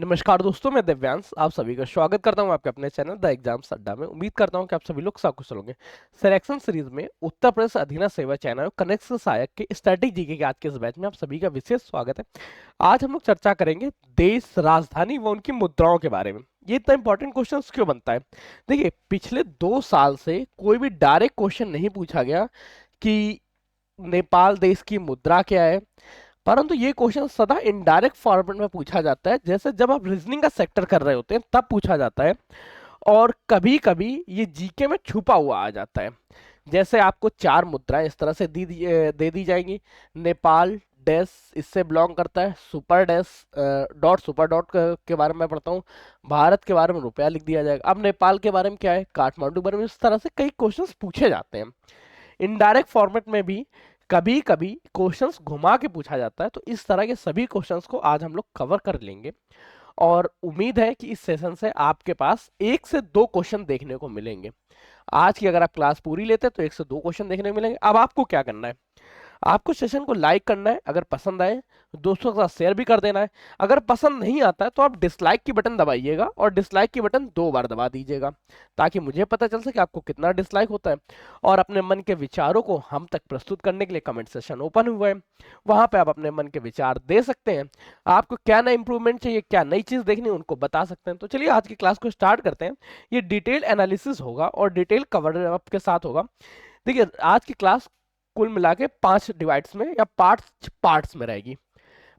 नमस्कार दोस्तों, मैं दिव्यांश आप सभी का स्वागत करता हूं आपके अपने चैनल द एग्जाम्स अड्डा में। उम्मीद करता हूं कि आप सभी लोग सकुशल होंगे। सिलेक्शन सीरीज में उत्तर प्रदेश अधीनस्थ सेवा चयन आयोग कनेक्ट से सहायक के स्टैटिक जीके के आज के इस बैच में आप सभी का विशेष स्वागत है। आज हम लोग चर्चा करेंगे देश, राजधानी व उनकी मुद्राओं के बारे में। ये इतना इंपॉर्टेंट क्वेश्चन क्यों बनता है? देखिए, पिछले 2 साल से कोई भी डायरेक्ट क्वेश्चन नहीं पूछा गया कि नेपाल देश की मुद्रा क्या है, परंतु ये क्वेश्चन सदा इनडायरेक्ट फॉर्मेट में पूछा जाता है। जैसे जब आप रीजनिंग का सेक्टर कर रहे होते हैं तब पूछा जाता है, और कभी कभी ये जीके में छुपा हुआ आ जाता है। जैसे आपको 4 मुद्राएं इस तरह से दे दी जाएंगी। नेपाल डैश इससे बिलोंग करता है, super dash dot super dot के बारे में मैं पढ़ता हूँ। भारत के बारे में रुपया लिख दिया जाएगा। अब नेपाल के बारे में क्या है, काठमांडू के बारे में। इस तरह से कई क्वेश्चंस पूछे जाते हैं। इनडायरेक्ट फॉर्मेट में भी कभी कभी क्वेश्चंस घुमा के पूछा जाता है। तो इस तरह के सभी क्वेश्चंस को आज हम लोग कवर कर लेंगे, और उम्मीद है कि इस सेशन से आपके पास 1 से 2 क्वेश्चन देखने को मिलेंगे। आज की अगर आप क्लास पूरी लेते हैं तो 1 से 2 क्वेश्चन देखने को मिलेंगे। अब आपको क्या करना है, आपको सेशन को लाइक करना है, अगर पसंद आए दोस्तों के साथ शेयर भी कर देना है। अगर पसंद नहीं आता है तो आप डिसलाइक की बटन दबाइएगा, और डिसलाइक की बटन 2 बार दबा दीजिएगा, ताकि मुझे पता चल सके आपको कितना डिसलाइक होता है। और अपने मन के विचारों को हम तक प्रस्तुत करने के लिए कमेंट सेशन ओपन हुआ है, वहां पे आप अपने मन के विचार दे सकते हैं। आपको क्या नया इंप्रूवमेंट चाहिए, क्या नई चीज देखनी है, उनको बता सकते हैं। तो चलिए आज की क्लास को स्टार्ट करते हैं। ये डिटेल एनालिसिस होगा और डिटेल कवर अप के साथ होगा। देखिए, आज की क्लास कुल मिला के 5 डिवाइड्स में या पार्ट्स में रहेगी।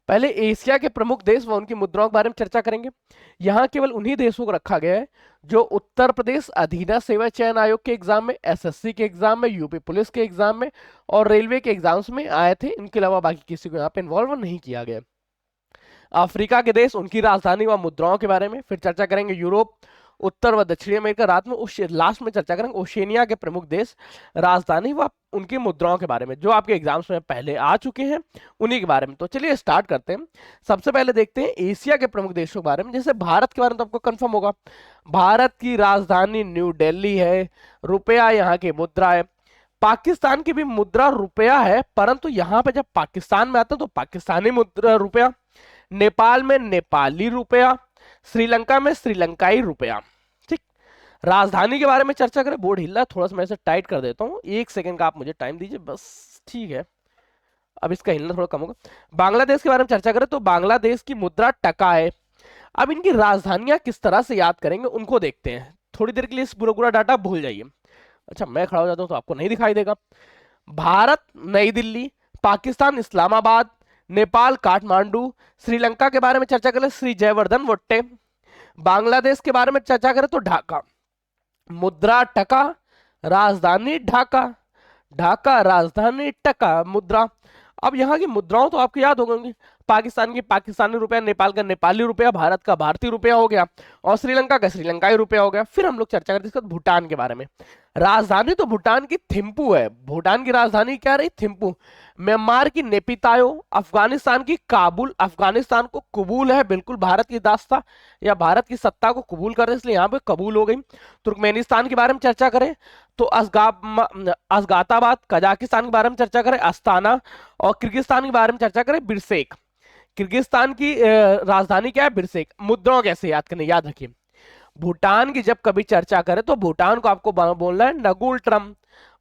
पहले एशिया के प्रमुख देश व उनकी मुद्राओं के बारे में चर्चा करेंगे। यहाँ केवल उन्हीं देशों को रखा गया है जो उत्तर प्रदेश अधीनस्थ सेवा चयन आयोग के एग्जाम में, एसएससी के एग्जाम में, यूपी पुलिस के एग्जाम में और रेलवे के एग्जाम्स में आए थे। इनके अलावा बाकी किसी को यहाँ पे इन्वॉल्व नहीं किया गया। अफ्रीका के देश, उनकी राजधानी व मुद्राओं के बारे में फिर चर्चा करेंगे। यूरोप, उत्तर व दक्षिणी अमेरिका, रात में लास्ट में चर्चा करेंगे ओशिनिया के प्रमुख देश, राजधानी व उनकी मुद्राओं के बारे में, जो आपके एग्जाम्स में पहले आ चुके हैं उन्हीं के बारे में। तो चलिए स्टार्ट करते हैं। सबसे पहले देखते हैं एशिया के प्रमुख देशों के बारे में। जैसे भारत के बारे में तो आपको कंफर्म होगा, भारत की राजधानी न्यू दिल्ली है, रुपया यहाँ की मुद्रा है। पाकिस्तान की भी मुद्रा रुपया है, परंतु यहाँ पे जब पाकिस्तान में आता है तो पाकिस्तानी मुद्रा रुपया, नेपाल में नेपाली रुपया, श्रीलंका में श्रीलंकाई रुपया। ठीक। राजधानी के बारे में चर्चा करें, बोर्ड हिल रहा है थोड़ा सा, मैं इसे टाइट कर देता हूँ। 1 सेकंड का आप मुझे टाइम दीजिए बस। ठीक है, अब इसका हिलना थोड़ा कम होगा। बांग्लादेश के बारे में चर्चा करें तो बांग्लादेश की मुद्रा टका है। अब इनकी राजधानियां किस तरह से याद करेंगे उनको देखते हैं। थोड़ी देर के लिए इस पूरा पूरा डाटा भूल जाइए। अच्छा, मैं खड़ा हो जाता हूं तो आपको नहीं दिखाई देगा। भारत नई दिल्ली, पाकिस्तान इस्लामाबाद, नेपाल काठमांडू। श्रीलंका के बारे में चर्चा करें श्री जयवर्धन वट्टे। बांग्लादेश के बारे में चर्चा करें तो ढाका, मुद्रा टका, राजधानी ढाका, ढाका राजधानी टका मुद्रा। अब यहाँ की मुद्राओं तो आपको याद होंगी। पाकिस्तान की पाकिस्तानी रुपया, नेपाल का नेपाली रुपया, भारत का भारतीय रुपया हो गया, और श्रीलंका का श्रीलंकाई रुपया हो गया। फिर हम लोग चर्चा करते हैं भूटान के बारे में। राजधानी तो भूटान की थिम्पू है। भूटान की राजधानी क्या रही? थिम्पू। म्यांमार की नेपितायो, अफगानिस्तान की काबुल। अफगानिस्तान को कबूल है, बिल्कुल भारत की दास्ता या भारत की सत्ता को कबूल कर रहे, इसलिए यहाँ पे कबूल हो गई। तुर्कमेनिस्तान के बारे में चर्चा करें तो अजगाताबाद। कजाकिस्तान के बारे में चर्चा करें अस्ताना, और किर्गिस्तान के बारे में चर्चा करें बिरसेक। किर्गिस्तान की राजधानी क्या है? बिरसेक। मुद्राओं कैसे याद करने, याद रखिए। भूटान की जब कभी चर्चा करें तो भूटान को आपको बोलना है नगुल ट्रम।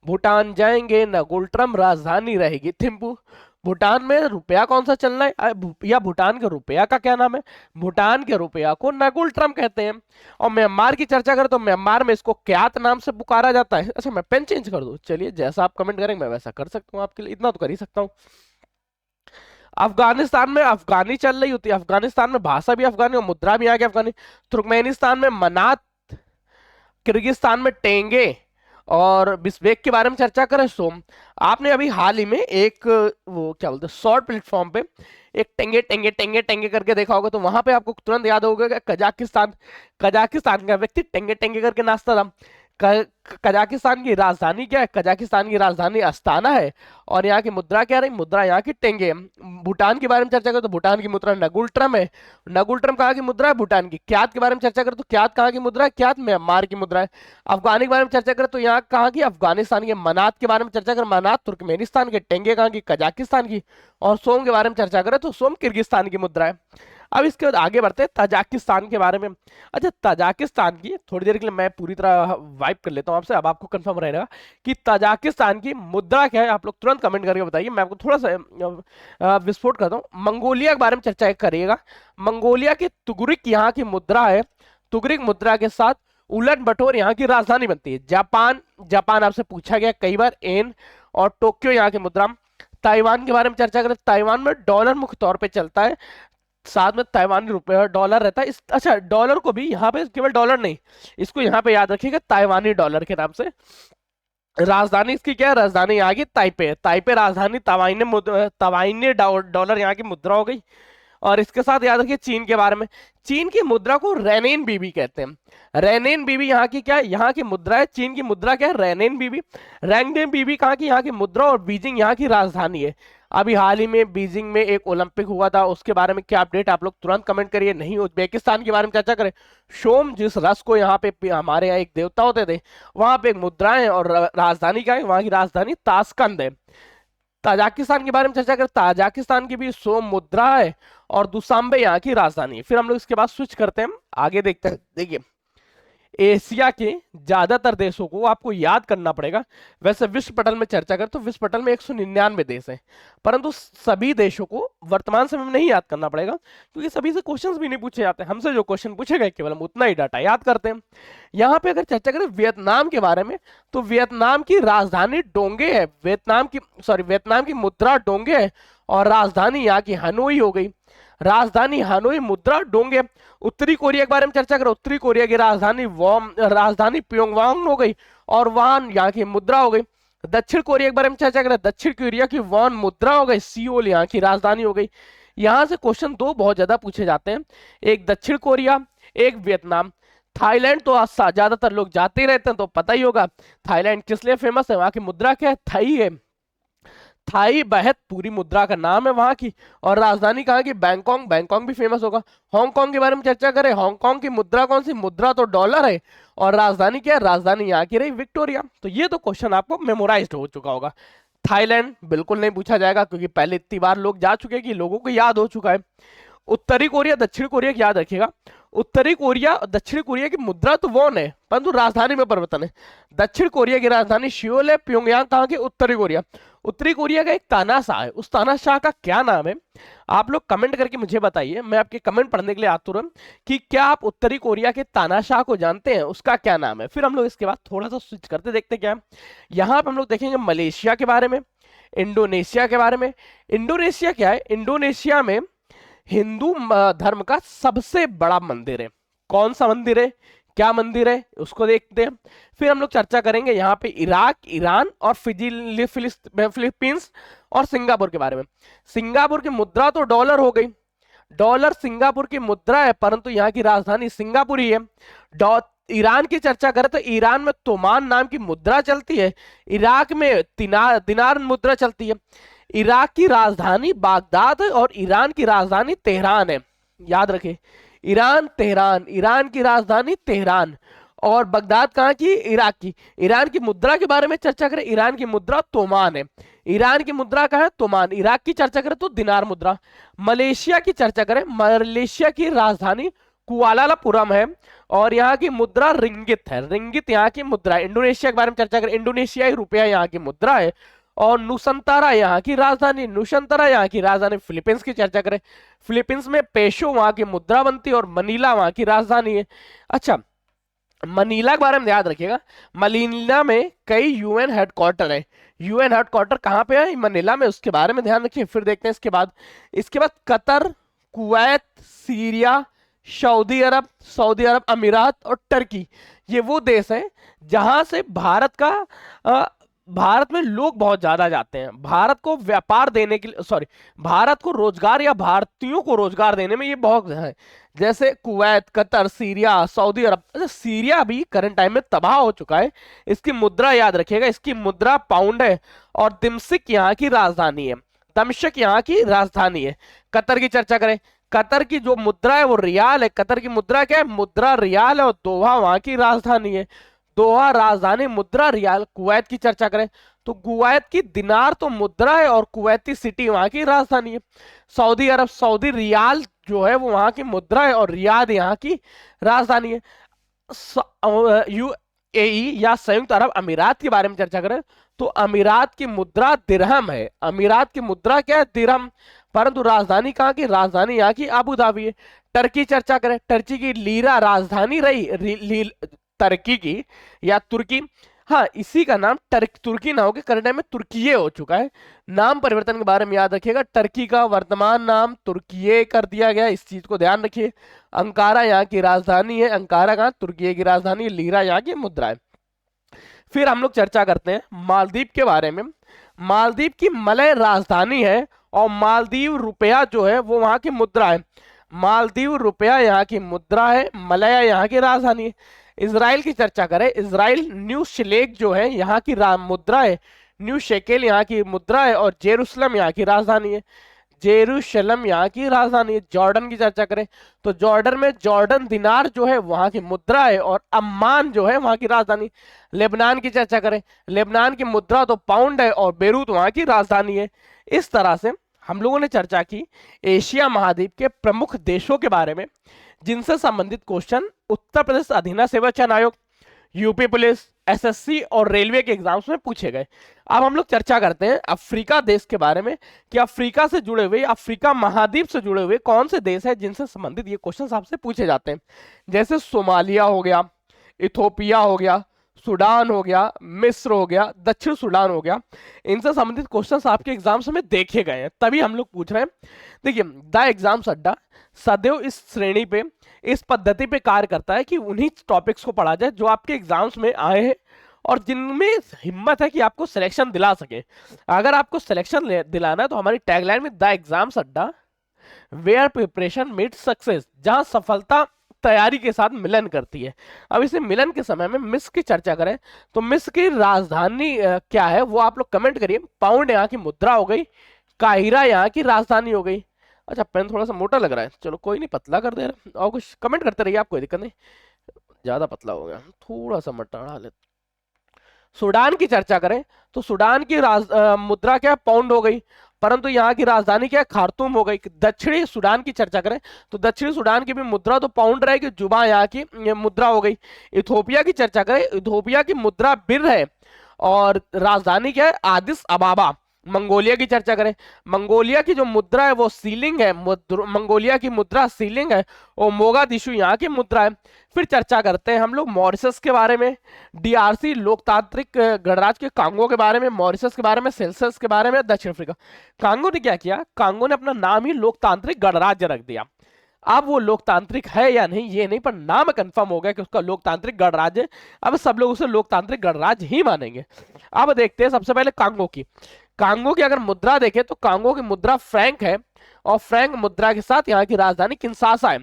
भूटान जाएंगे नगुल ट्रम, राजधानी रहेगी थिम्पू। भूटान में रुपया कौन सा चलना है, या भूटान के रुपया का क्या नाम है? भूटान के रुपया को नगुल ट्रम कहते हैं। और म्यांमार की चर्चा करें तो म्यांमार में इसको क्यात नाम से पुकारा जाता है। अच्छा, मैं पेन चेंज कर दूं? चलिए, जैसा आप कमेंट करेंगे मैं वैसा कर सकता हूँ, आपके लिए इतना तो कर ही सकता हूँ। अफगानिस्तान में अफगानी चल रही होती है, अफगानिस्तान में भाषा भी अफगानी और मुद्रा भी आ गई अफगानी। तुर्कमेनिस्तान में मनात, किर्गिस्तान में टेंगे, और बिस्बेक के बारे में चर्चा करें सोम। आपने अभी हाल ही में एक वो क्या बोलते हैं शॉर्ट प्लेटफॉर्म पे एक टेंगे टेंगे टेंगे टेंगे करके देखा होगा, तो वहां पे आपको तुरंत याद होगा कि कजाकिस्तान, कजाकिस्तान का व्यक्ति टेंगे टेंगे करके नाचता था। कजाकिस्तान की राजधानी क्या है? कजाकिस्तान की राजधानी अस्ताना है, और यहाँ की मुद्रा क्या रही? मुद्रा यहाँ की टेंगे है। भूटान के बारे में चर्चा करें तो भूटान की मुद्रा नगुल ट्रम है। नगुल ट्रम कहाँ की मुद्रा है? भूटान की। क्यात के बारे में चर्चा करें तो क्यात कहाँ की मुद्रा है? क्यात म्यांमार की मुद्रा है। अफगानी के बारे में चर्चा करें तो यहाँ कहाँ की? अफगानिस्तान के। मनात के बारे में चर्चा करें, मनात तुर्कमेनिस्तान के। टेंगे कहाँ की? कजाकिस्तान की। और सोम के बारे में चर्चा करें तो सोम किर्गिस्तान की मुद्रा है। अब इसके बाद आगे बढ़ते हैं ताजिकिस्तान के बारे में। अच्छा, ताजिकिस्तान की थोड़ी देर के लिए मैं पूरी तरह वाइप कर लेता हूं आपसे, अब आपको कंफर्म रहेगा कि ताजिकिस्तान की मुद्रा क्या है। आप लोग तुरंत कमेंट करके बताइए, मैं आपको थोड़ा सा विस्फोट करता हूँ। मंगोलिया के बारे में चर्चा करिएगा। मंगोलिया की तुगरिक यहाँ की मुद्रा है। तुगरिक मुद्रा के साथ उलट बटोर यहाँ की राजधानी बनती है। जापान, जापान आपसे पूछा गया कई बार, एन और टोक्यो यहाँ की मुद्रा। ताइवान के बारे में चर्चा करें, ताइवान में डॉलर मुख्य तौर पे चलता है, साथ में ताइवानी रुपए डॉलर रहता है। इस अच्छा, डॉलर को भी यहाँ पे केवल डॉलर नहीं, इसको यहाँ पे याद रखिएगा ताइवानी डॉलर के नाम से। राजधानी इसकी क्या है, राजधानी यहाँ की ताइपे, ताइपे राजधानी, तवाइने डॉलर यहाँ की मुद्रा हो गई। और इसके साथ याद रखिए चीन के बारे में, चीन की मुद्रा को रेनेन बीबी कहते हैं। रेनेन बीबी यहाँ की क्या है, यहाँ की मुद्रा है। चीन की मुद्रा क्या है, रेनेन बीबी। रेनेन बीबी कहाँ की, यहाँ की मुद्रा, और बीजिंग यहाँ की राजधानी है। अभी हाल ही में बीजिंग में एक ओलंपिक हुआ था, उसके बारे में क्या अपडेट, आप लोग तुरंत कमेंट करिए। नहीं, उज्बेकिस्तान के बारे में चर्चा करें। सोम, जिस रस को यहाँ पे हमारे यहाँ एक देवता होते थे, वहां पे एक मुद्रा है, और राजधानी क्या है, वहां की राजधानी ताशकंद है। ताजिकिस्तान के बारे में चर्चा करें, ताजिकिस्तान की भी सोम मुद्रा है, और दुशांबे यहाँ की राजधानी है। फिर हम लोग इसके बाद स्विच करते हैं, आगे देखते हैं। देखिए, एशिया के ज्यादातर देशों को आपको याद करना पड़ेगा। वैसे विश्व पटल में चर्चा करें तो विश्व पटल में 199 देश हैं, परंतु सभी देशों को वर्तमान समय में नहीं याद करना पड़ेगा, क्योंकि सभी से क्वेश्चंस भी नहीं पूछे जाते। हमसे जो क्वेश्चन पूछे गए केवल हम उतना ही डाटा याद करते हैं। यहाँ पे अगर चर्चा करें वियतनाम के बारे में, तो वियतनाम की राजधानी डोंगे है। वियतनाम की मुद्रा डोंगे है, और राजधानी यहाँ की हनोई हो गई। राजधानी हनोई, मुद्रा डोंगे। उत्तरी कोरिया के बारे में चर्चा करो, उत्तरी कोरिया की राजधानी प्योंगयांग हो गई, और वॉन यहाँ की मुद्रा हो गई। दक्षिण कोरिया के बारे में चर्चा करें, दक्षिण कोरिया की वॉन मुद्रा हो गई, सियोल यहाँ की राजधानी हो गई। यहाँ से क्वेश्चन दो बहुत ज्यादा पूछे जाते हैं, एक दक्षिण कोरिया, एक वियतनाम। थाईलैंड तो ज्यादातर लोग जाते ही रहते हैं, तो पता ही होगा थाईलैंड किस लिए फेमस है, वहां की मुद्रा क्या है, थाई है। थाई बहत पूरी मुद्रा का नाम है वहां की। और राजधानी कहाँ की, बैंकॉक, बैंकॉक भी फेमस होगा। हांगकांग के बारे में चर्चा करें, हांगकांग की मुद्रा कौन सी, मुद्रा तो डॉलर है, और राजधानी क्या है, राजधानी यहाँ की रही विक्टोरिया। तो ये तो क्वेश्चन आपको मेमोराइज्ड हो चुका होगा। थाईलैंड बिल्कुल नहीं पूछा जाएगा, क्योंकि पहले इतनी बार लोग जा चुके हैं कि लोगों को याद हो चुका है। उत्तरी कोरिया, दक्षिण कोरिया की याद रखिएगा। उत्तरी कोरिया और दक्षिण कोरिया की मुद्रा तो वॉन है, परंतु राजधानी में परिवर्तन है। दक्षिण कोरिया की राजधानी सियोल है, प्योंगयांग कहाँ की, उत्तरी कोरिया। उत्तरी कोरिया का एक तानाशाह है, उस तानाशाह का क्या नाम है, आप लोग कमेंट करके मुझे बताइए। मैं आपके कमेंट पढ़ने के लिए आतुर हूं कि क्या आप उत्तरी कोरिया के तानाशाह को जानते हैं, उसका क्या नाम है। फिर हम लोग इसके बाद थोड़ा सा स्विच करते देखते क्या है। यहाँ पे हम लोग देखेंगे मलेशिया के बारे में, इंडोनेशिया के बारे में। इंडोनेशिया क्या है, इंडोनेशिया में हिंदू धर्म का सबसे बड़ा मंदिर है। कौन सा मंदिर है, क्या मंदिर है, उसको देखते हैं। फिर हम लोग चर्चा करेंगे यहाँ पे इराक, ईरान और फिलीपींस और सिंगापुर के बारे में। सिंगापुर की मुद्रा तो डॉलर हो गई, डॉलर सिंगापुर की मुद्रा है, परंतु यहाँ की राजधानी सिंगापुर ही है। ईरान की चर्चा करें तो ईरान में तोमान नाम की मुद्रा चलती है, इराक में दिनार मुद्रा चलती है। इराक की राजधानी बागदाद है, और ईरान की राजधानी तेहरान है। याद रखें, ईरान तेहरान, ईरान की राजधानी तेहरान, और बगदाद कहाँ की, इराक की। ईरान की मुद्रा के बारे में चर्चा करें, ईरान की मुद्रा तोमान है। ईरान की मुद्रा कहाँ है, तोमान। इराक की चर्चा करें तो दिनार मुद्रा। मलेशिया की चर्चा करें, मलेशिया की राजधानी कुआलालंपुरम है, और यहाँ की मुद्रा रिंगित है, रिंगित यहाँ की मुद्रा है। इंडोनेशिया के बारे में चर्चा करें, इंडोनेशियाई रुपया यहाँ की मुद्रा है, और नुसंतारा यहाँ की राजधानी, नुसंतारा यहाँ की राजधानी। फिलीपींस की चर्चा करें, फिलीपींस में पेशो वहां की मुद्रा बनती है, और मनीला वहां की राजधानी है। अच्छा, मनीला के बारे में याद रखिएगा, मनीला में कई यूएन हेडक्वार्टर है। यूएन हेडक्वार्टर कहाँ पे है, मनीला में, उसके बारे में ध्यान रखिए। फिर देखते हैं इसके बाद कतर, कुवैत, सीरिया, सऊदी अरब अमीरात और टर्की, ये वो देश हैं जहां से भारत में लोग बहुत ज्यादा जाते हैं। भारत को व्यापार देने के लिए, भारत को रोजगार या भारतीयों को रोजगार देने में ये बहुत है। जैसे कुवैत, कतर, सीरिया, सऊदी अरब। अच्छा, सीरिया भी करंट टाइम में तबाह हो चुका है। इसकी मुद्रा याद रखिएगा, इसकी मुद्रा पाउंड है, और दिमश्क यहाँ की राजधानी है, दमिश्क यहाँ की राजधानी है। कतर की चर्चा करें, कतर की जो मुद्रा है वो रियाल है। कतर की मुद्रा क्या है, मुद्रा रियाल है, और दोहा वहां की राजधानी है। दोहा राजधानी, मुद्रा रियाल। कुवैत की चर्चा करें तो कुवैत की दिनार तो मुद्रा है, और कुवैती सिटी वहां की राजधानी है। सऊदी अरब, सऊदी रियाल जो है वो वहां की मुद्रा है और रियाद यहाँ की राजधानी है। यूएई या संयुक्त अरब अमीरात के बारे में चर्चा करें तो अमीरात की मुद्रा दिरहम है। अमीरात की मुद्रा क्या है? दिरहम। परंतु राजधानी कहाँ की? राजधानी यहाँ की अबू धाबी है। टर्की चर्चा करें, टर्की की लीरा राजधानी रही टर्की की या तुर्की। हाँ, इसी का नाम तुर्की ना होकर करने में तुर्कीये हो चुका है। नाम परिवर्तन के बारे में याद रखिएगा, टर्की का वर्तमान नाम तुर्कीये कर दिया गया, इस चीज को ध्यान रखिए। अंकारा यहाँ की राजधानी है। अंकारा कहाँ? तुर्की की राजधानी। लीरा यहाँ की मुद्रा है। फिर हम लोग चर्चा करते हैं मालदीव के बारे में। मालदीव की मलय राजधानी है और मालदीव रुपया जो है वो वहां की मुद्रा है। मालदीव रुपया यहाँ की मुद्रा है, मलया यहाँ की राजधानी है। इसराइल की चर्चा करें, इसराइल न्यू शिलेक जो है यहाँ की मुद्रा है। न्यू शेकेल यहाँ की मुद्रा है और जेरूसलम यहाँ की राजधानी है। जेरूशलम यहाँ की राजधानी है। जॉर्डन की चर्चा करें तो जॉर्डन में जॉर्डन दिनार जो है वहां की मुद्रा है और अम्मान जो है वहां की राजधानी। लेबनान की चर्चा करें, लेबनान की मुद्रा तो पाउंड है और बेरूत वहां की राजधानी है। इस तरह से हम लोगों ने चर्चा की एशिया महाद्वीप के प्रमुख देशों के बारे में जिनसे संबंधित क्वेश्चन उत्तर प्रदेश अधीना सेवा चयन आयोग, यूपी पुलिस, एसएससी और रेलवे के एग्जाम्स में पूछे गए। अब हम लोग चर्चा करते हैं अफ्रीका देश के बारे में कि अफ्रीका से जुड़े हुए, अफ्रीका महाद्वीप से जुड़े हुए कौन से देश हैं जिनसे संबंधित ये क्वेश्चन आपसे पूछे जाते हैं। जैसे सोमालिया हो गया, इथोपिया हो गया, सूडान हो गया, मिस्र हो गया, दक्षिण सूडान हो गया। इनसे संबंधित क्वेश्चंस आपके एग्जाम्स में देखे गए हैं, तभी हम लोग पूछ रहे हैं। देखिए, द एग्जाम्स अड्डा सदैव इस श्रेणी पे, इस पद्धति पे कार्य करता है कि उन्हीं टॉपिक्स को पढ़ा जाए जो आपके एग्जाम्स में आए हैं और जिनमें हिम्मत है कि आपको सिलेक्शन दिला सके। अगर आपको सिलेक्शन दिलाना है तो हमारी टैगलाइन में द एग्जाम्स अड्डा वेयर प्रिपरेशन मीट सक्सेस, जहां सफलता तैयारी के साथ मिलन करती है। अब इसे मिलन के समय में मिस्र की चर्चा करें तो मिस्र की राजधानी क्या है वो आप लोग कमेंट करिए। पाउंड यहाँ की मुद्रा हो गई, काहिरा यहाँ की राजधानी हो गई। अच्छा, पेन थोड़ा सा मोटा लग रहा है, चलो कोई नहीं, पतला कर दे रहे और कुछ कमेंट करते रहिए, आप कोई दिक्कत नहीं। ज्यादा पतला हो गया, थोड़ा सा मोटा बढ़ा ले। सूडान की चर्चा करें तो सूडान की मुद्रा क्या? पाउंड हो गई, परंतु यहाँ की राजधानी क्या? खार्तूम हो गई। दक्षिणी सूडान की चर्चा करें तो दक्षिणी सूडान की भी मुद्रा तो पाउंड रहेगी, जुबा यहाँ की मुद्रा हो गई। इथोपिया की चर्चा करें, इथोपिया की मुद्रा बिर है और राजधानी क्या है? आदिस अबाबा। मंगोलिया की चर्चा करें, मंगोलिया की जो मुद्रा है वो सीलिंग है, मंगोलिया की मुद्रा सीलिंग है और मोगादिशु यहाँ की मुद्रा है। फिर चर्चा करते हैं हम लोग मॉरिशस के बारे में, डीआरसी लोकतांत्रिक गणराज्य के कांगो के बारे में, मॉरिशस के बारे में, सेल्सियस के बारे में, दक्षिण अफ्रीका। कांगो ने क्या किया? कांगो ने अपना नाम ही लोकतांत्रिक गणराज्य रख दिया। अब वो लोकतांत्रिक है या नहीं ये नहीं, पर नाम कंफर्म हो गया कि उसका लोकतांत्रिक गणराज्य। अब सब लोग उसे लोकतांत्रिक गणराज्य ही मानेंगे। अब देखते हैं सबसे पहले कांगो की। कांगो की अगर मुद्रा देखें तो कांगो की मुद्रा फ्रैंक है और फ्रैंक मुद्रा के साथ यहाँ की राजधानी किंशासा है।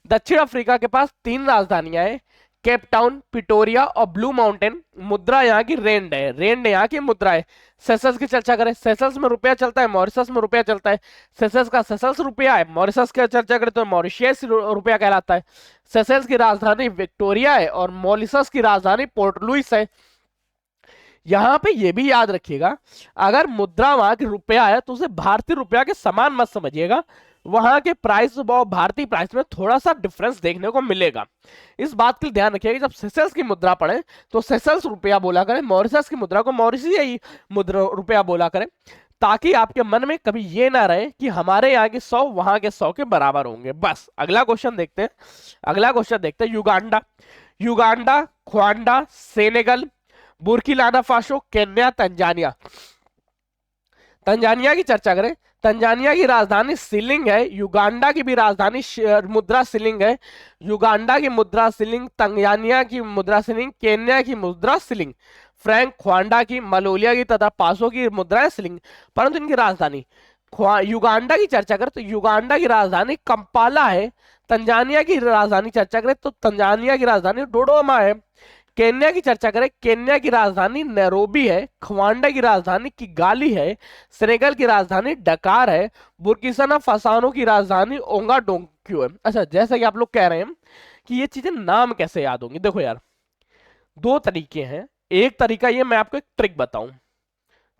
दक्षिण अफ्रीका के पास 3 राजधानियां हैं, केप टाउन, पिटोरिया और ब्लू माउंटेन। मुद्रा यहाँ की रेंड है, रेंड यहाँ की मुद्रा है। सेशल्स की चर्चा करें, सेशल्स में रुपया चलता है, मॉरिशस में रुपया चलता है। सेशल्स का सेशल्स रुपया है, मॉरिशस की चर्चा करें तो मॉरिशियस रुपया कहलाता है। सेशल्स की राजधानी विक्टोरिया है और मॉरिशस की राजधानी पोर्ट लुइस है। यहां पे ये भी याद रखिएगा, अगर मुद्रा वहां की रुपया है तो उसे भारतीय रुपया के समान मत समझिएगा, वहां के प्राइस और भारतीय प्राइस में थोड़ा सा डिफरेंस देखने को मिलेगा। इस बात के ध्यान रखिएगा, जब सेशल्स की मुद्रा पढ़े तो सेशल्स रुपया बोला करें, मॉरिशस की मुद्रा को मॉरिशियस मुद्रा रुपया बोला करें, ताकि आपके मन में कभी ये ना रहे कि हमारे यहाँ के 100 वहां के 100 के बराबर होंगे। बस अगला क्वेश्चन देखते हैं, अगला क्वेश्चन देखते हैं। Uganda, Uganda, Rwanda, Senegal, Burkina Faso, Kenya, Tanzania. Tanzania की चर्चा करें, तंजानिया की राजधानी सिलिंग है, युगांडा की भी राजधानी मुद्रा सिलिंग है। युगांडा की मुद्रा सिलिंग, तंजानिया की मुद्रा सिलिंग, केन्या की मुद्रा सिलिंग, फ्रैंक ख्वांडा की, मलोलिया की तथा पासो की मुद्रा सिलिंग, परंतु इनकी राजधानी। युगांडा की चर्चा करें तो युगांडा की राजधानी कंपाला है। तंजानिया की राजधानी चर्चा करें तो तंजानिया की राजधानी डोडोमा है। केन्या की चर्चा करें, केन्या की राजधानी नैरोबी है। ख्वांडा की राजधानी किगाली है। सेनेगल की राजधानी डकार है। बुर्किना फासो की राजधानी ओंगाडोंग्यू है। अच्छा, जैसा कि आप लोग कह रहे हैं कि ये चीजें नाम कैसे याद होंगी, देखो यार 2 तरीके हैं। एक तरीका ये, मैं आपको एक ट्रिक बताऊं,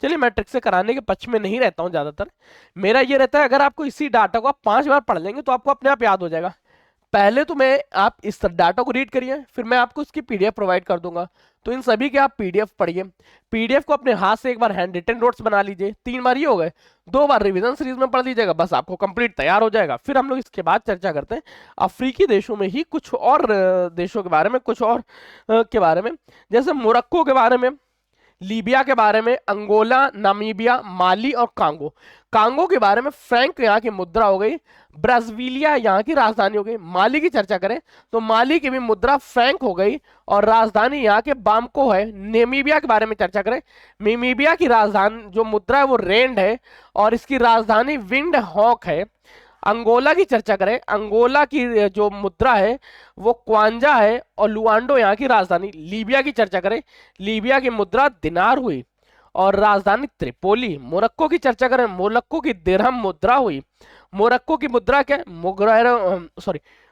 चलिए, मैं ट्रिक से कराने के पक्ष में नहीं रहता हूँ ज्यादातर। मेरा ये रहता है, अगर आपको इसी डाटा को आप 5 बार पढ़ लेंगे तो आपको अपने आप याद हो जाएगा। पहले तो मैं आप इस डाटा को रीड करिए, फिर मैं आपको इसकी पीडीएफ प्रोवाइड कर दूंगा। तो इन सभी के आप पीडीएफ पढ़िए। पीडीएफ को अपने हाथ से एक बार हैंड रिटन नोट्स बना लीजिए, 3 बार ये हो गए, 2 बार रिवीजन सीरीज में पढ़ लीजिएगा, बस आपको कंप्लीट तैयार हो जाएगा। फिर हम लोग इसके बाद चर्चा करते हैं अफ्रीकी देशों में ही कुछ और देशों के बारे में, कुछ और के बारे में, जैसे मोरक्को के बारे में, लीबिया के बारे में, अंगोला, नामीबिया, माली और कांगो। कांगो के बारे में फ्रैंक यहाँ की मुद्रा हो गई, ब्राजीलिया यहाँ की राजधानी हो गई। माली की चर्चा करें तो माली की भी मुद्रा फ्रैंक हो गई और राजधानी यहाँ के बामको है। नेमीबिया के बारे में चर्चा करें, नेमीबिया की राजधानी जो मुद्रा है वो रेंड है और इसकी राजधानी विंड हॉक है। अंगोला की चर्चा करें, अंगोला की जो मुद्रा है वो क्वांजा है और लुआंडो यहाँ की राजधानी। लीबिया की चर्चा करें, लीबिया की मुद्रा दिनार हुई और राजधानी त्रिपोली। मोरक्को की चर्चा करें, मोरक्को की दिरहम मुद्रा हुई। मोरक्को की मुद्रा क्या है,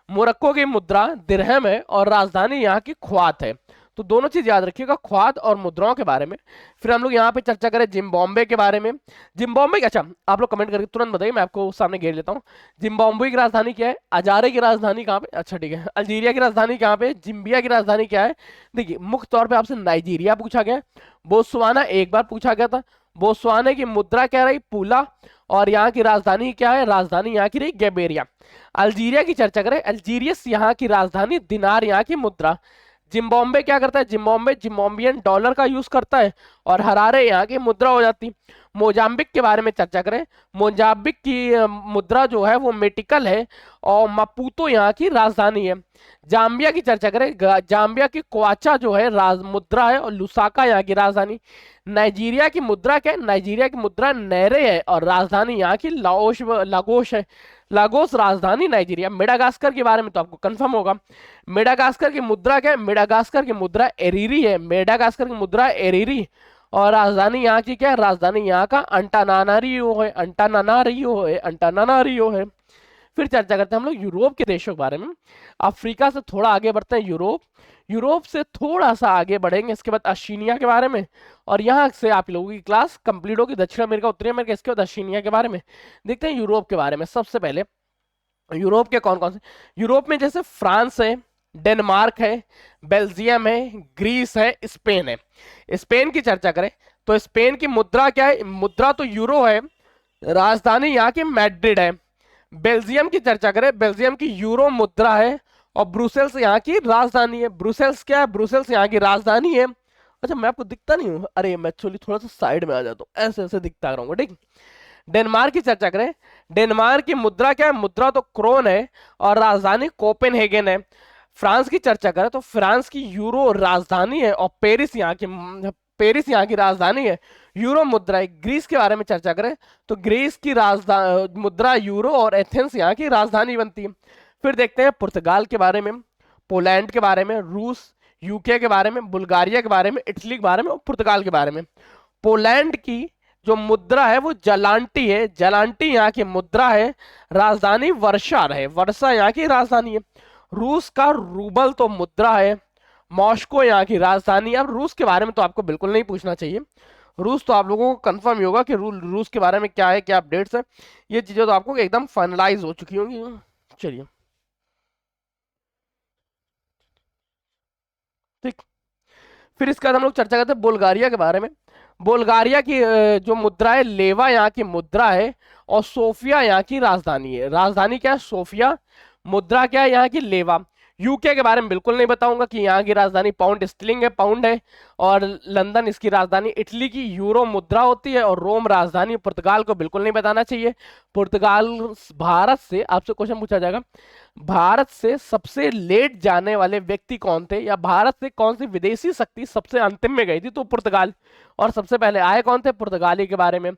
मोरक्को की मुद्रा दिरहम है और राजधानी यहाँ की ख्वात है। तो दोनों चीज याद रखिएगा, ख्वात और मुद्राओं के बारे में। फिर हम लोग यहाँ पे चर्चा करें जिम्बाब्वे के बारे में। जिम्बाब्वे अच्छा, आप लोग कमेंट करके तुरंत बताइए, मैं आपको सामने घेर लेता हूँ। जिम्बाब्वे की राजधानी क्या है? अजारे की राजधानी कहाँ पे? अच्छा ठीक है। अल्जीरिया की राजधानी कहाँ पे? जिम्बिया की राजधानी क्या है? देखिए, मुख्य तौर पर आपसे नाइजीरिया पूछा गया, बोत्सवाना एक बार पूछा गया था। बोत्सवाना की मुद्रा क्या रही? पूला। और यहाँ की राजधानी क्या है? राजधानी यहाँ की रही गैबेरिया। अल्जीरिया की चर्चा करें, अल्जीरियस यहाँ की राजधानी, दिनार यहाँ की मुद्रा। जिम्बाब्वे क्या करता है? जिम्बाब्वे जिम्बाब्वियन डॉलर का यूज करता है और हरारे यहाँ की मुद्रा हो जाती। मोजाम्बिक के बारे में चर्चा करें, मोजाम्बिक की मुद्रा जो है वो मेटिकल है और मापुतो यहाँ की राजधानी है। जाम्बिया की चर्चा करें, जाम्बिया की क्वाचा जो है राज मुद्रा है और लुसाका यहाँ की राजधानी। नाइजीरिया की मुद्रा क्या है? नाइजीरिया की मुद्रा नैरे है और राजधानी यहाँ की लागोस है। लागोस राजधानी नाइजीरिया। मेडागास्कर के बारे में तो आपको कंफर्म होगा। मेडागास्कर की मुद्रा क्या है? मेडागास्कर की मुद्रा एरीरी है। मेडागास्कर की मुद्रा एरीरी और राजधानी यहाँ की क्या है? राजधानी यहाँ का अंटानानारियो है, अंटानानारियो है, अंटानानारियो है। फिर चर्चा करते हैं हम लोग यूरोप के देशों के बारे में। अफ्रीका से थोड़ा आगे बढ़ते हैं यूरोप, यूरोप से थोड़ा सा आगे बढ़ेंगे, इसके बाद अशीनिया के बारे में, और यहाँ से आप लोगों की क्लास कंप्लीट होगी। दक्षिण अमेरिका, उत्तरी अमेरिका, इसके बाद अशीनिया के बारे में देखते हैं। यूरोप के बारे में सबसे पहले, यूरोप के कौन कौन से? यूरोप में जैसे फ्रांस है, डेनमार्क है, बेल्जियम है, ग्रीस है, स्पेन है। स्पेन की चर्चा करें तो स्पेन की मुद्रा क्या है? मुद्रा तो यूरो है, राजधानी यहाँ की मैड्रिड है। बेल्जियम की चर्चा करें, बेल्जियम की यूरो मुद्रा है और ब्रुसेल्स यहाँ की राजधानी है। ब्रुसेल्स क्या है? ब्रुसेल्स यहाँ की राजधानी है। अच्छा, मैं आपको दिखता नहीं हूँ, अरे मैं एक्चुअली थोड़ा सा साइड में आ जाता हूँ, ऐसे ऐसे दिखता रहूंगा, ठीक। डेनमार्क की चर्चा करें, डेनमार्क की मुद्रा क्या है? मुद्रा तो क्रोन है और राजधानी कोपेनहेगन है। फ्रांस की चर्चा करें तो फ्रांस की यूरो राजधानी है और पेरिस यहाँ की राजधानी है, यूरो मुद्रा है। ग्रीस के बारे में चर्चा करें तो ग्रीस की राजधानी मुद्रा यूरो और एथेंस यहाँ की राजधानी बनती है। फिर देखते हैं पुर्तगाल के बारे में, पोलैंड के बारे में, रूस, यूके के बारे में, बुल्गारिया के बारे में, इटली के बारे में और पुर्तगाल के बारे में। पोलैंड की जो मुद्रा है वो जलांटी है, जलांटी यहाँ की मुद्रा है, राजधानी वर्षा है, वर्षा यहाँ की राजधानी है। रूस का रूबल तो मुद्रा है, मॉस्को यहाँ की राजधानी। अब रूस के बारे में तो आपको बिल्कुल नहीं पूछना चाहिए, रूस तो आप लोगों को कंफर्म ही होगा कि रूस के बारे में क्या है, क्या अपडेट्स है, ये चीजें तो आपको एकदम फाइनलाइज हो चुकी होंगी। चलिए ठीक, फिर इसके बाद हम लोग चर्चा करते हैं बुल्गारिया के बारे में। बुल्गारिया की जो मुद्रा है लेवा यहाँ की मुद्रा है और सोफिया यहाँ की राजधानी है। राजधानी क्या है? सोफिया। मुद्रा क्या है? यहाँ की लेवा। यूके के बारे में बिल्कुल नहीं बताऊंगा कि यहाँ की राजधानी पाउंड स्टिलिंग है, पाउंड है, और लंदन इसकी राजधानी। इटली की यूरो मुद्रा होती है और रोम राजधानी। पुर्तगाल को बिल्कुल नहीं बताना चाहिए। पुर्तगाल भारत से आपसे क्वेश्चन पूछा जाएगा, भारत से सबसे लेट जाने वाले व्यक्ति कौन थे, या भारत से कौन सी विदेशी शक्ति सबसे अंतिम में गई थी? तो पुर्तगाल। और सबसे पहले आए कौन थे? पुर्तगाली के बारे में।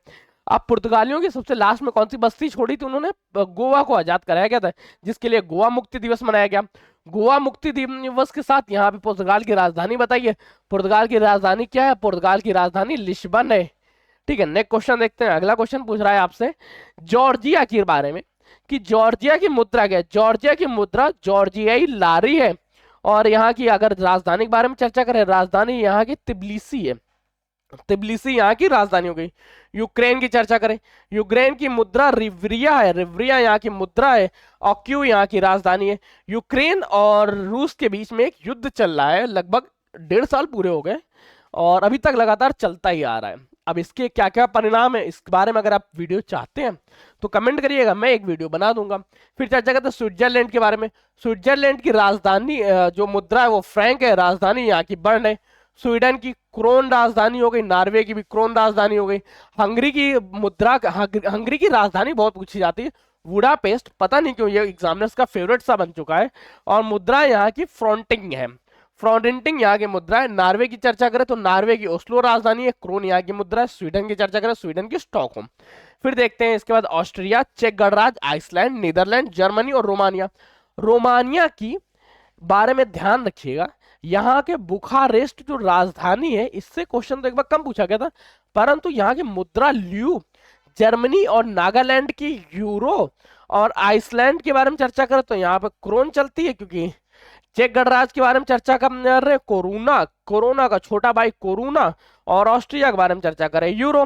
अब पुर्तगालियों की सबसे लास्ट में कौन सी बस्ती छोड़ी थी? उन्होंने गोवा को आजाद कराया गया था, जिसके लिए गोवा मुक्ति दिवस मनाया गया। गोवा मुक्ति दिवस के साथ यहाँ पे पुर्तगाल की राजधानी बताइए। पुर्तगाल की राजधानी क्या है? पुर्तगाल की राजधानी लिस्बन है। ठीक है, नेक्स्ट क्वेश्चन देखते हैं। अगला क्वेश्चन पूछ रहा है आपसे जॉर्जिया के बारे में कि जॉर्जिया की मुद्रा क्या है? जॉर्जिया की मुद्रा जॉर्जियाई लारी है और यहाँ की अगर राजधानी के बारे में चर्चा करें, राजधानी यहाँ की तिब्लिसी है। तिब्लिसी यहाँ की राजधानी हो गई। यूक्रेन की चर्चा करें, यूक्रेन की मुद्रा रिवरिया है, रिवरिया यहाँ की मुद्रा है, और क्यू यहाँ की राजधानी है। यूक्रेन और रूस के बीच में एक युद्ध चल रहा है, लगभग 1.5 साल पूरे हो गए और अभी तक लगातार चलता ही आ रहा है। अब इसके क्या क्या परिणाम है इस बारे में अगर आप वीडियो चाहते हैं तो कमेंट करिएगा, मैं एक वीडियो बना दूंगा। फिर चर्चा करते हैं स्विट्जरलैंड के बारे में। स्विट्जरलैंड की राजधानी जो मुद्रा है वो फ्रैंक है, राजधानी यहाँ की बर्न है। स्वीडन की क्रोन राजधानी हो गई, नॉर्वे की भी क्रोन राजधानी हो गई। हंगरी की मुद्रा, हंगरी की राजधानी बहुत पूछी जाती है, बुडापेस्ट, पता नहीं क्यों ये एग्जामिनर्स का फेवरेट सा बन चुका है। और मुद्रा यहाँ की फ्रॉन्टिंग है, फ्रॉन्टिंग यहाँ की मुद्रा है। नॉर्वे की चर्चा करें तो नॉर्वे की ओस्लो राजधानी है, क्रोन यहाँ की मुद्रा है। स्वीडन की चर्चा करें, स्वीडन की स्टॉकहोम। फिर देखते हैं इसके बाद ऑस्ट्रिया, चेक गणराज्य, आइसलैंड, नीदरलैंड, जर्मनी और रोमानिया। रोमानिया की बारे में ध्यान रखिएगा, यहाँ के बुखारेस्ट जो राजधानी है, इससे क्वेश्चन तो एक बार कम पूछा गया था, परंतु यहाँ की मुद्रा ल्यू। जर्मनी और नागालैंड की यूरो, और आइसलैंड के बारे में चर्चा करें तो यहाँ पे क्रोन चलती है, क्योंकि चेक गणराज्य के बारे में चर्चा कर रहे हैं कोरोना, कोरोना का छोटा भाई कोरोना, और ऑस्ट्रिया के बारे में चर्चा करें यूरो।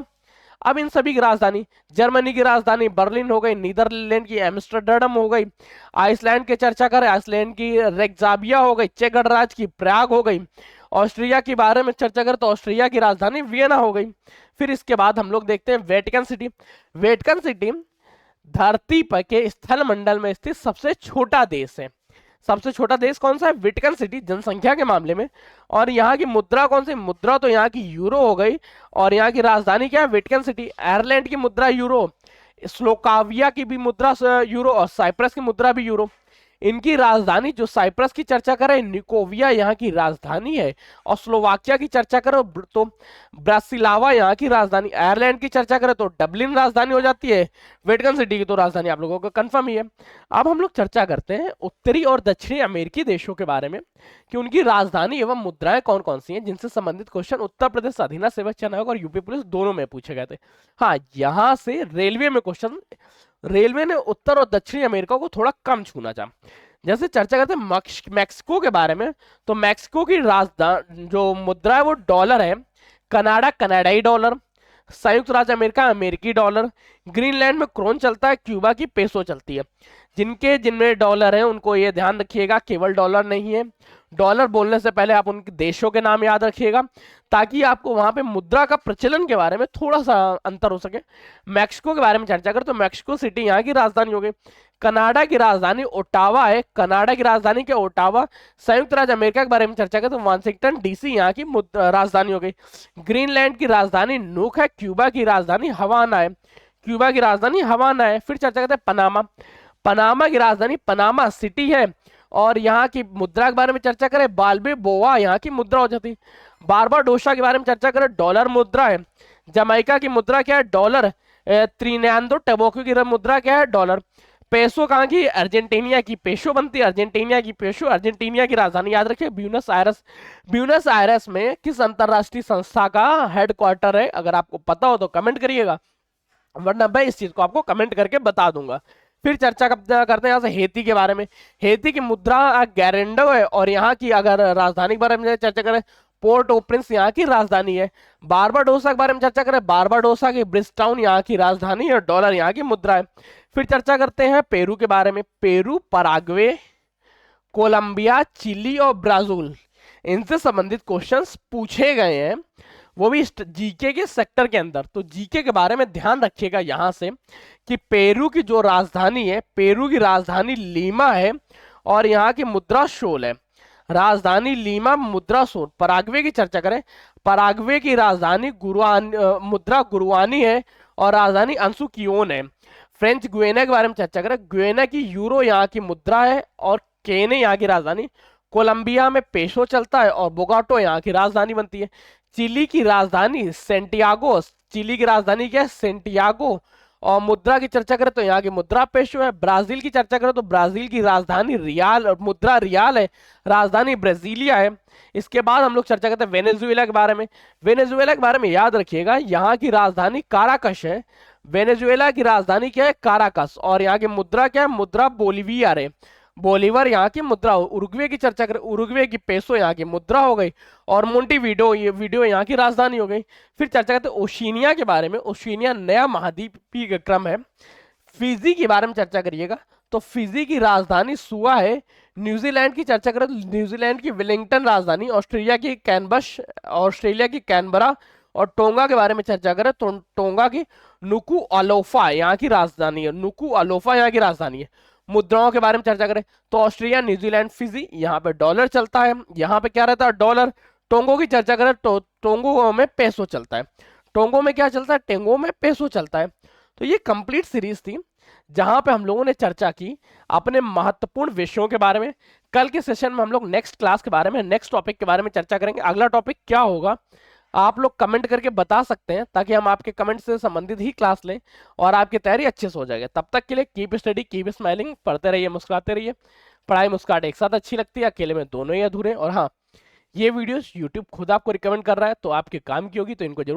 अब इन सभी की राजधानी, जर्मनी की राजधानी बर्लिन हो गई, नीदरलैंड की एम्स्टर्डम हो गई, आइसलैंड की चर्चा करें आइसलैंड की रेक्जाबिया हो गई, चेक गणराज्य की प्राग हो गई। ऑस्ट्रिया के बारे में चर्चा करें तो ऑस्ट्रिया की राजधानी वियना हो गई। फिर इसके बाद हम लोग देखते हैं वेटिकन सिटी। वेटिकन सिटी धरती पर के स्थल मंडल में स्थित सबसे छोटा देश है। सबसे छोटा देश कौन सा है? वेटिकन सिटी, जनसंख्या के मामले में। और यहाँ की मुद्रा कौन सी? मुद्रा तो यहाँ की यूरो हो गई, और यहाँ की राजधानी क्या है? Vatican city. आयरलैंड की मुद्रा यूरो, स्लोकाविया की भी मुद्रा यूरो, और साइप्रस की मुद्रा भी यूरो। इनकी राजधानी, जो साइप्रस की चर्चा करें निकोविया यहाँ की राजधानी है, और स्लोवाकिया की चर्चा करें तो ब्रासिलावा यहाँ की राजधानी। आयरलैंड की चर्चा करें तो डबलिन राजधानी हो जाती है। वेटिकन सिटी की तो राजधानी आप लोगों को कंफर्म ही है। अब हम लोग चर्चा करते हैं उत्तरी और दक्षिणी अमेरिकी देशों के बारे में कि उनकी राजधानी एवं मुद्राएं कौन कौन सी हैं, जिनसे संबंधित क्वेश्चन उत्तर प्रदेश अधीना सेवक चयन आयोग और यूपी पुलिस दोनों में पूछे गए थे। हाँ, यहाँ से रेलवे में क्वेश्चन, रेलवे ने उत्तर और दक्षिणी अमेरिका को थोड़ा कम छूना चाहा। जैसे चर्चा करते हैं मैक्सिको के बारे में, तो मैक्सिको की राजधानी जो मुद्रा है वो डॉलर है। कनाडा कनाडाई डॉलर, संयुक्त राज्य अमेरिका अमेरिकी डॉलर, ग्रीनलैंड में क्रोन चलता है, क्यूबा की पेसो चलती है। जिनमें डॉलर है उनको ये ध्यान रखिएगा, केवल डॉलर नहीं है। डॉलर बोलने से पहले आप उनके देशों के नाम याद रखिएगा, ताकि आपको वहां पे मुद्रा का प्रचलन के बारे में थोड़ा सा अंतर हो सके। मैक्सिको के बारे में चर्चा करें तो मैक्सिको सिटी यहाँ की राजधानी हो गई। कनाडा की राजधानी ओटावा है, कनाडा की राजधानी क्या? ओटावा। संयुक्त राज्य अमेरिका के बारे में चर्चा करें तो वाशिंगटन डीसी यहाँ की राजधानी हो गई। ग्रीनलैंड की राजधानी नूक है, क्यूबा की राजधानी हवाना है, क्यूबा की राजधानी हवाना है। फिर चर्चा करते हैं पनामा। पनामा की राजधानी पनामा सिटी है, और यहाँ की मुद्रा के बारे में चर्चा करें बाल्बे बोआ यहाँ की मुद्रा हो जाती। बारबाडोसा के बारे में चर्चा करें डॉलर मुद्रा है। जमाइका की मुद्रा क्या है? डॉलर। त्रिनिदाद टोबैगो की मुद्रा क्या है? डॉलर। पेसो कहाँ की? अर्जेंटीना की पेसो बनती है, अर्जेंटीना की पेसो। अर्जेंटीना की राजधानी याद रखिए ब्यूनस आयरस। ब्यूनस आयरस में किस अंतरराष्ट्रीय संस्था का हेडक्वार्टर है? अगर आपको पता हो तो कमेंट करिएगा, वरना मैं इस चीज को आपको कमेंट करके बता दूंगा। फिर चर्चा करते हैं यहाँ से हेती के बारे में। हेती की मुद्रा गैरेंडो है, और यहाँ की अगर राजधानी के बारे में चर्चा करें पोर्ट ओ प्रिंस यहाँ की राजधानी है। बारबाडोसा के बारे में चर्चा करें, बारबाडोसा की ब्रिजटाउन यहाँ की राजधानी है, और डॉलर यहाँ की मुद्रा है। फिर चर्चा करते हैं पेरू के बारे में। पेरू, पराग्वे, कोलंबिया, चिली और ब्राजील, इनसे संबंधित क्वेश्चंस पूछे गए हैं, वो भी जीके के सेक्टर के अंदर। तो जीके के बारे में ध्यान रखिएगा यहाँ से कि पेरू की जो राजधानी है, पेरू की राजधानी लीमा है, और यहाँ की मुद्रा शोल है। राजधानी लीमा, मुद्रा शोल। पराग्वे की चर्चा करें, पराग्वे की राजधानी मुद्रा गुरुआनी है, और राजधानी अंसुकियोन है। फ्रेंच गुयाना के बारे में चर्चा करें, गुयाना की यूरो यहाँ की मुद्रा है, और केने यहाँ की राजधानी। कोलंबिया में पेसो चलता है, और बोगाटो यहाँ की राजधानी बनती है। चिली की राजधानी सेंटियागो, चिली की राजधानी क्या है? सेंटियागो। और मुद्रा की चर्चा करें तो यहाँ की मुद्रा पेसो है। ब्राजील की चर्चा करें तो ब्राजील की राजधानी रियाल, मुद्रा रियाल है, राजधानी ब्राजीलिया है। इसके बाद हम लोग चर्चा करते हैं वेनेजुएला के बारे में। वेनेजुएला के बारे में याद रखिएगा, यहाँ की राजधानी काराकस है। वेनेजुएला की राजधानी क्या है? काराकस। और यहाँ की मुद्रा क्या है? मुद्रा बोलिविया है। बोलीवर यहाँ की मुद्रा, उरुग्वे की चर्चा करें, उरुग्वे की पेसो यहाँ की मुद्रा हो गई, और मोंटीवीडियो ये वीडियो यहाँ की राजधानी हो गई। फिर चर्चा करते हैं ओशिनिया के बारे में। ओशिनिया नया महाद्वीपीय क्रम है। फिजी के बारे में चर्चा करिएगा, तो फिजी की राजधानी सुआ है। न्यूजीलैंड की चर्चा करें तो न्यूजीलैंड की वेलिंगटन राजधानी, ऑस्ट्रेलिया की कैनबरा, और टोंगा के बारे में चर्चा करें तो टोंगा की नुकू अलोफा यहाँ की राजधानी है। नुकू अलोफा यहाँ की राजधानी है। मुद्राओं के बारे में चर्चा करें तो ऑस्ट्रेलिया, न्यूजीलैंड, फिजी, यहाँ पे डॉलर चलता है। यहाँ पे क्या रहता है? डॉलर। टोंगो की चर्चा करें तो टोंगो में पेसो चलता है। टोंगो में क्या चलता है? टेंगो में पेसो चलता है। तो ये कंप्लीट सीरीज थी जहां पे हम लोगों ने चर्चा की अपने महत्वपूर्ण विषयों के बारे में। कल के सेशन में हम लोग नेक्स्ट क्लास के बारे में, नेक्स्ट टॉपिक के बारे में चर्चा करेंगे। अगला टॉपिक क्या होगा आप लोग कमेंट करके बता सकते हैं, ताकि हम आपके कमेंट से संबंधित ही क्लास लें और आपकी तैयारी अच्छे से हो जाएगी। तब तक के लिए कीप स्टडी, कीप स्माइलिंग, पढ़ते रहिए, मुस्कुराते रहिए। पढ़ाई मुस्कुराहट एक साथ अच्छी लगती है, अकेले में दोनों ही अधूरे। और हाँ, ये वीडियोस यूट्यूब खुद आपको रिकमेंड कर रहा है, तो आपके काम की होगी, तो इनको जरूर